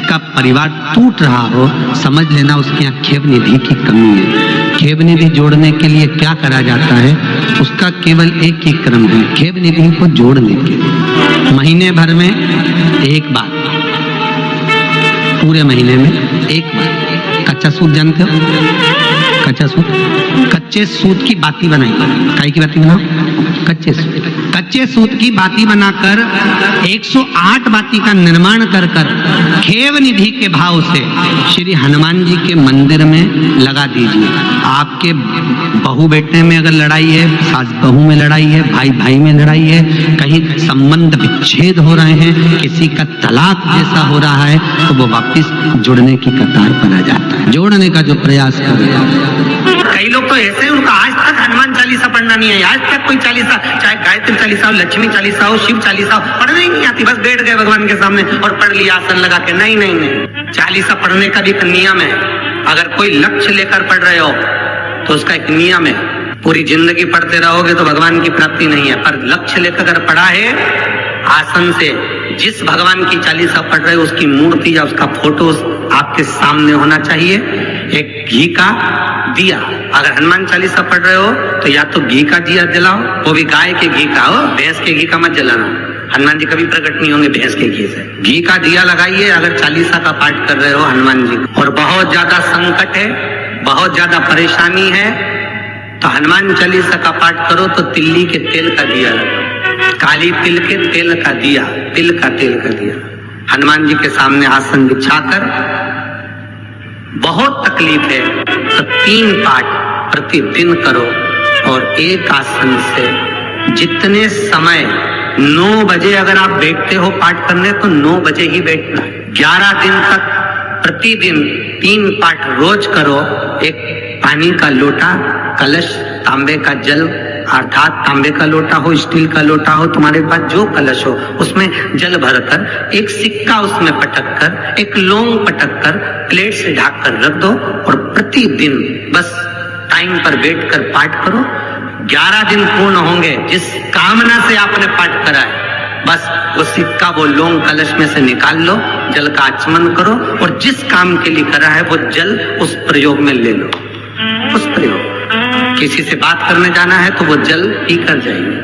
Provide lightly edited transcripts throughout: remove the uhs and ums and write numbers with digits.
जिसका परिवार टूट रहा हो, समझ लेना उसके यहाँ खेव निधि की कमी है। खेव निधि जोड़ने के लिए क्या करा जाता है, उसका केवल एक ही क्रम है, खेव निधि को जोड़ने के लिए महीने भर में एक बार, पूरे महीने में एक बार कच्चा सूत जानते हो? कच्चा सूत, कच्चे सूत की बाती बनाई, काय की बाती बनाओ? कच्चे सूत की बाती बनाकर 108 बाती का निर्माण कर खेव निधि के भाव से श्री हनुमान जी के मंदिर में लगा दीजिए। आपके बहू बेटे में अगर लड़ाई है, सास बहू में लड़ाई है, भाई भाई में लड़ाई है, कहीं संबंध विच्छेद हो रहे हैं, किसी का तलाक जैसा हो रहा है, तो वो वापस जुड़ने की कतार पर आ जाता है। जोड़ने का जो प्रयास कर रहे हैं कई लोग तो ऐसे हैं, उनका आज तक हनुमान चालीसा पढ़ना नहीं है, आज तक कोई चालीसा, चाहे गायत्री चालीसा हो, लक्ष्मी चालीसा हो, शिव चालीसा हो, पढ़ना ही नहीं आती, बस बैठ गए भगवान के सामने और पढ़ लिया आसन लगा के। नहीं नहीं नहीं, चालीसा पढ़ने का भी एक नियम है। अगर कोई लक्ष्य लेकर पढ़ रहे हो तो उसका एक नियम है। पूरी जिंदगी पढ़ते रहोगे तो भगवान की प्राप्ति नहीं है, पर लक्ष्य लेकर अगर पढ़ा है आसन से, जिस भगवान की चालीसा पढ़ रहे हो उसकी मूर्ति या उसका फोटो आपके सामने होना चाहिए। एक घी का दिया, अगर हनुमान चालीसा पढ़ रहे हो तो या तो घी का दिया जलाओ, वो भी गाय के घी का हो, भैंस के घी का मत जलाना, हनुमान जी कभी प्रकट नहीं होंगे भैंस के घी से। घी का दिया लगाइए अगर चालीसा का पाठ कर रहे हो हनुमान जी। और बहुत ज्यादा संकट है, बहुत ज्यादा परेशानी है, तो हनुमान चालीसा का पाठ करो तो तिल्ली के तेल का दिया लगाओ, काली तिल के तेल का दिया, तिल का तेल का दिया हनुमान जी के सामने आसन बिछाकर। बहुत तकलीफ है तो 3 पाठ प्रतिदिन करो और एक आसन से जितने समय 9 बजे अगर आप बैठते हो पाठ करने तो 9 बजे ही बैठना। 11 दिन तक प्रतिदिन 3 पाठ रोज करो। एक पानी का लोटा, कलश, तांबे का जल, अर्थात तांबे का लोटा हो, स्टील का लोटा हो, तुम्हारे पास जो कलश हो उसमें जल भरकर, एक सिक्का उसमें पटक कर, एक लौंग पटक कर प्लेट से ढक कर रख दो और प्रतिदिन बस टाइम पर बैठकर पाठ करो। 11 दिन पूर्ण होंगे, जिस कामना से आपने पाठ करा है बस वो सिक्का, वो लौंग कलश में से निकाल लो, जल का आचमन करो और जिस काम के लिए करा है वो जल उस प्रयोग में ले लो। उस प्रयोग, किसी से बात करने जाना है तो वो जल पी कर जाइए,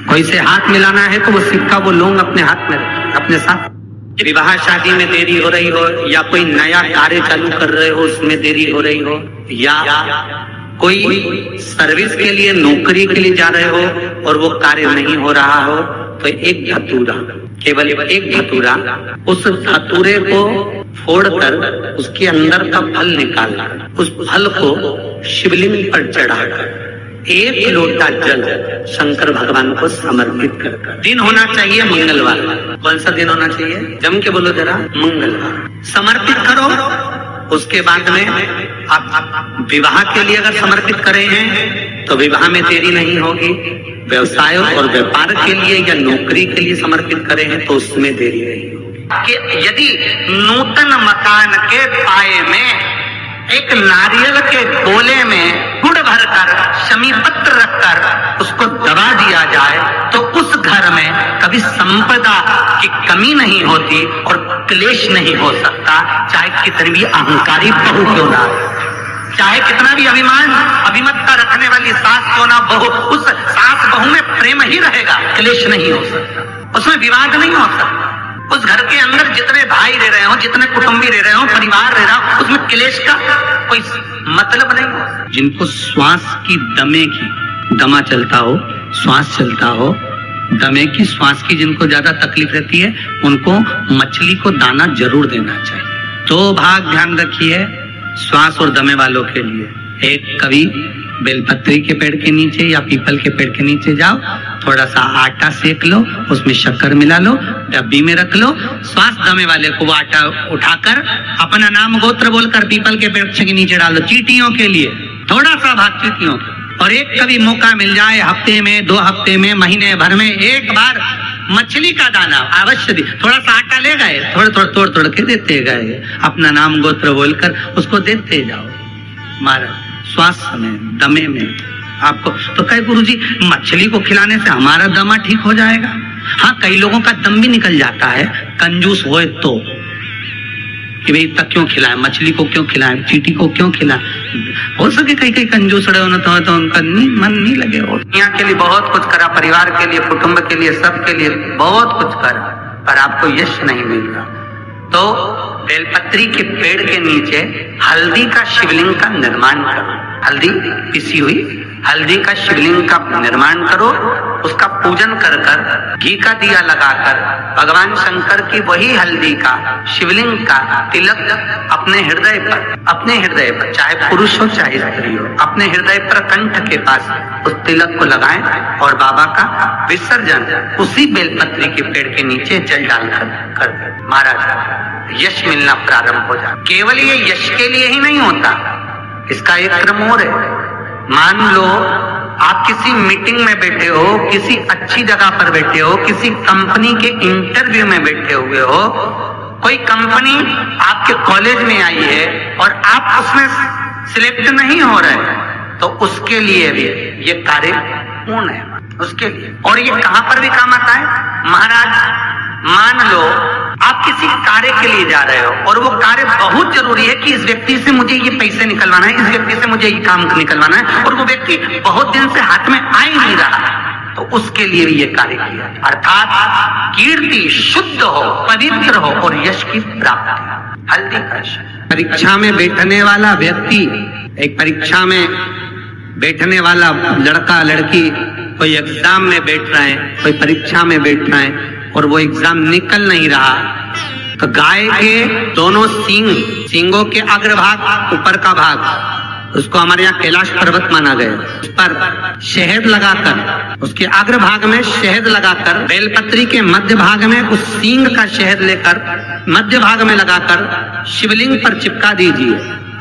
कोई से हाथ मिलाना है तो वो सिक्का, वो लौंग अपने हाथ में अपने साथ। विवाह शादी में देरी हो रही हो या कोई नया कार्य चालू कर रहे हो उसमें देरी हो रही हो, या कोई सर्विस के लिए, नौकरी के लिए जा रहे हो और वो कार्य नहीं हो रहा हो, तो एक धतूरा, केवल एक धतूरा, उस धतूरे को फोड़कर उसके अंदर का फल निकालना, उस फल को शिवलिंग पर चढ़ाकर 1 लोटा जल शंकर भगवान को समर्पित कर। दिन होना चाहिए मंगलवार। कौन सा दिन होना चाहिए? जम के बोलो जरा, मंगलवार। समर्पित करो। उसके बाद में आप विवाह के लिए अगर समर्पित करे हैं तो विवाह में देरी नहीं होगी। व्यवसाय और व्यापार के लिए या नौकरी के लिए समर्पित करे हैं तो उसमें देरी नहीं होगी। कि यदि नूतन मकान के पाए में एक नारियल के गोले में गुड़ भरकर, शमी पत्र रखकर उसको दबा दिया जाए तो उस घर में कभी संपदा की कमी नहीं होती और क्लेश नहीं हो सकता। चाहे कितनी भी अहंकारी बहू क्यों ना, चाहे कितना भी अभिमान, अभिमतता रखने वाली सास क्यों ना बहू, उस सास बहू में प्रेम ही रहेगा, क्लेश नहीं हो सकता, उसमें विवाद नहीं हो सकता। उस घर के अंदर जितने भाई रह रहे हो, जितने कुटुंबी रह रहे हो, परिवार रह रहा हो, उसमें क्लेश का कोई मतलब नहीं हो। जिनको श्वास की दमे की, दमा चलता हो, श्वास चलता हो, दमे की, श्वास की जिनको ज्यादा तकलीफ रहती है उनको मछली को दाना जरूर देना चाहिए। तो भाग ध्यान रखिए श्वास और दमे वालों के लिए। एक कभी बेलपत्री के पेड़ के नीचे या पीपल के पेड़ के नीचे जाओ, थोड़ा सा आटा सेक लो, उसमें शक्कर मिला लो, डब्बी में रख लो, श्वास दमे वाले को वो आटा उठाकर अपना नाम गोत्र बोलकर पीपल के पेड़ के नीचे डाल दो। चींटियों के लिए थोड़ा सा भाग चींटियों के। और एक कभी मौका मिल जाए हफ्ते में, 2 हफ्ते में, महीने भर में एक बार मछली का दाना अवश्य दी। थोड़ा सा आटा ले गए, थोड़ा तोड़ के देते गए, अपना नाम गोत्र बोलकर उसको देते जाओ। महाराज श्वास में, दमे में आपको तो कहे गुरुजी मछली को खिलाने से हमारा दमा ठीक हो जाएगा। हाँ, कई लोगों का दम भी निकल जाता है, कंजूस होए तो कि भाई इतना क्यों खिलाएं, मछली को क्यों खिलाएं, चींटी को क्यों खिलाएं। हो सके कई कई कंजूसड़े होना तो उनका मन नहीं लगे। और दुनिया के लिए बहुत कुछ करा, परिवार के लिए, कुटुंब के लिए, सबके लिए बहुत कुछ करा, पर आपको यश नहीं मिल रहा। तो बेलपत्री के पेड़ के नीचे हल्दी का शिवलिंग का निर्माण करो। हल्दी पिसी हुई हल्दी का शिवलिंग का निर्माण करो, उसका पूजन कर कर घी का दिया लगाकर भगवान शंकर की वही हल्दी का शिवलिंग का तिलक अपने हृदय पर चाहे पुरुष हो चाहे स्त्री हो, अपने हृदय पर कंठ के पास उस तिलक को लगाएं और बाबा का विसर्जन उसी बेलपत्री के पेड़ के नीचे जल डालकर कर दें। महाराज यश मिलना प्रारंभ हो जाए। केवल ये यश के लिए ही नहीं होता, इसका एक क्रम और है। मान लो आप किसी मीटिंग में बैठे हो, किसी अच्छी जगह पर बैठे हो, किसी कंपनी के इंटरव्यू में बैठे हुए हो, कोई कंपनी आपके कॉलेज में आई है और आप उसमें सिलेक्ट नहीं हो रहे, तो उसके लिए भी ये कार्य पूर्ण है, उसके लिए। और ये कहां पर भी काम आता है महाराज। मान लो आप किसी कार्य के लिए जा रहे हो और वो कार्य बहुत जरूरी है कि इस व्यक्ति से मुझे ये पैसे निकलवाना है, इस व्यक्ति से मुझे ये काम निकलवाना है, और वो व्यक्ति बहुत दिन से हाथ में आ ही नहीं रहा, तो उसके लिए भी ये कार्य किया। अर्थात कीर्ति शुद्ध हो, पवित्र हो और यश की प्राप्ति। हल्दी का परीक्षा में बैठने वाला व्यक्ति, एक परीक्षा में बैठने वाला लड़का लड़की, कोई एग्जाम में बैठ रहे हैं, कोई परीक्षा में बैठ रहे हैं और वो एग्जाम निकल नहीं रहा, तो गाय के दोनों सींगों के अग्रभाग, ऊपर का भाग, उसको हमारे यहाँ कैलाश पर्वत माना गया, उस पर शहद लगाकर, उसके अग्रभाग में शहद लगाकर, बेलपत्री के मध्य भाग में उस सींग का शहद लेकर मध्य भाग में लगाकर शिवलिंग पर चिपका दीजिए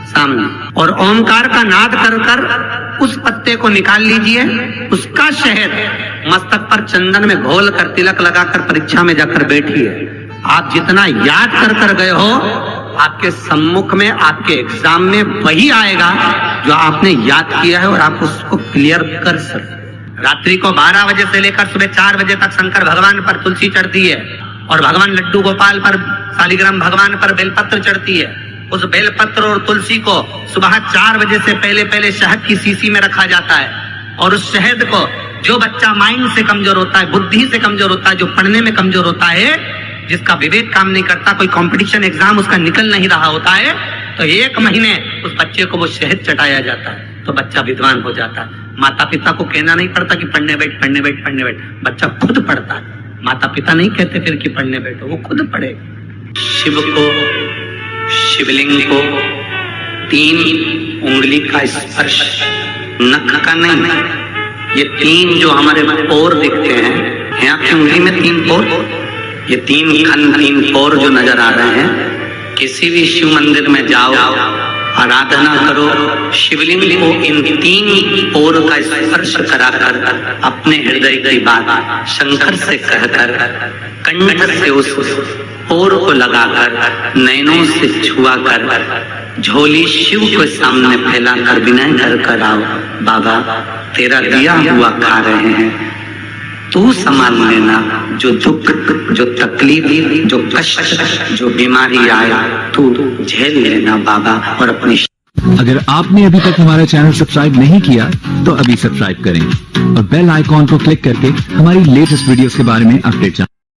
सामने, और ओमकार का नाद कर कर उस पत्ते को निकाल लीजिए, उसका शहद मस्तक पर चंदन में घोल कर तिलक लगाकर परीक्षा में जाकर बैठिए। आप जितना याद कर कर गए हो, आपके सम्मुख में, आपके एग्जाम में वही आएगा जो आपने याद किया है और आप उसको क्लियर कर सकते। रात्रि को 12 बजे से लेकर सुबह 4 बजे तक शंकर भगवान पर तुलसी चढ़ती है और भगवान लड्डू गोपाल पर, शालिग्राम भगवान पर बेलपत्र चढ़ती है। उस बेलपत्र और तुलसी को सुबह 4 बजे से पहले शहद की शीशी में रखा जाता है, और उस शहद को जो बच्चा माइंड से कमजोर होता है, बुद्धि से कमजोर होता है, जो पढ़ने में कमजोर होता है, जिसका विवेक काम नहीं करता, कोई कंपटीशन एग्जाम उसका निकल नहीं रहा होता है, तो 1 महीने उस बच्चे को वो शहद चटाया जाता है, तो बच्चा विद्वान हो जाता है। माता पिता को कहना नहीं पड़ता कि पढ़ने बैठ, पढ़ने बैठ, पढ़ने बैठ, बच्चा खुद पढ़ता है। माता पिता नहीं कहते फिर कि पढ़ने बैठो, वो खुद पढ़ेगा। शिव को, शिवलिंग को 3 उंगली का स्पर्श, नख का नहीं, ये 3 जो हमारे पोर दिखते हैं, यहाँ की उंगली में 3 पोर, ये 3 खंड, 3 पोर जो नजर आ रहे हैं, किसी भी शिव मंदिर में जाओ, आराधना करो, शिवलिंग को इन 3 पोर का स्पर्श कराकर अपने हृदय की बात शंकर से कहकर, कंठ से उस पोर को लगाकर, नैनों से छुआ कर, झोली शिव के सामने फैलाकर विनय कर कर आओ, बाबा तेरा दिया हुआ खा रहे हैं, तू संभाल लेना, जो दुख, जो तकलीफ, जो कष्ट, जो बीमारी आए, तू झेल लेना बाबा। और अपनी, अगर आपने अभी तक हमारा चैनल सब्सक्राइब नहीं किया तो अभी सब्सक्राइब करें और बेल आइकॉन को क्लिक करके हमारी लेटेस्ट वीडियोस के बारे में अपडेट जानें।